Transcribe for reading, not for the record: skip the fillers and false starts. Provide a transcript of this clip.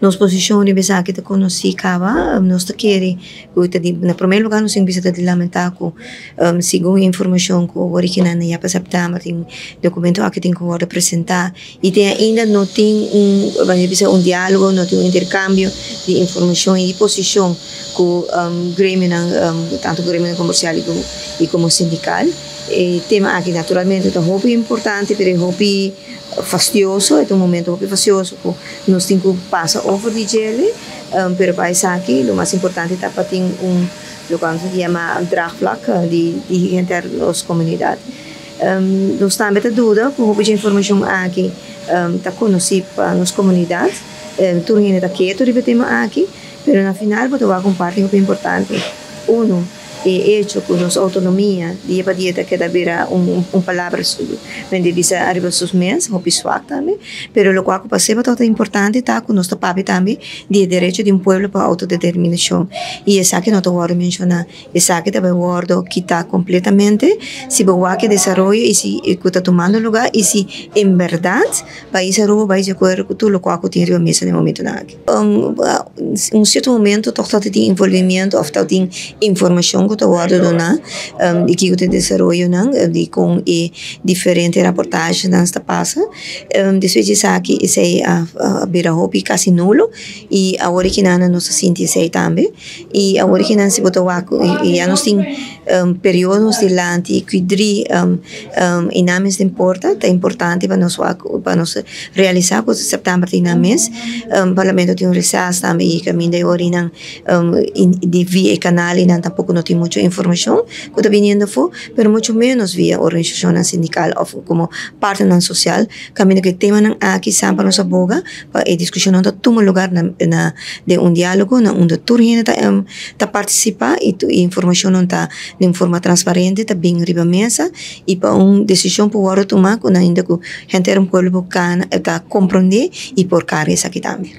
nos posição de pensar que te conheci cava nós te querer na primeiro lugar nós temos de lamentar com segundo a informação que o original na para september tem documento aqui tem que apresentar e tem ainda não tem diálogo não tem intercâmbio de informação e de posição com o grêmio tanto o grêmio comercial e como sindical tema aqui naturalmente é muito importante pero muito fastidioso é um momento muito fastidioso que nós temos que passar over de gel pero para isso aqui o mais importante é para ter lo que se chama draagvlak de entre as comunidades nós também temos dúvida com a informação aqui está conhecida para as comunidades tudo está quieto de tema aqui pero na final vou tomar uma parte muito importante hecho con nuestra autonomía, día para día queda ver palabra donde dice arriba sus meses, o pisuac también, pero lo cual pasé todo importante está con nuestro papi también, de derecho de un pueblo para autodeterminación. Y esa que no te voy a mencionar, esa que te voy a quitar completamente, si voy a que desarrollo y si está tomando lugar y si en verdad país arroba país de acuerdo con todo lo cual tiene mesa en el momento un cierto momento todo tiene envolvimiento o todo tiene información que guardo dona de que o desenvolvimento não de com diferente reportagem não está passa depois de aqui esse a beira hobby quase nulo e a original não se sente sei também e a original se botou e já nós tem períodos de lante que dri inames de importa é importante para nós realizar com setembro tem na mês parlamento tem recesso também e caminho de orina de via canal e não tampouco não tem mucha información que está viniendo pero mucho menos vía organización sindical o como parte social camino que tema aquí siempre nos aboga para discusión no toma lugar de un diálogo donde tú está participa y tu información está de forma transparente está bien arriba mesa y para una decisión por tomar con ainda que gente un pueblo está comprender y por cargas aquí también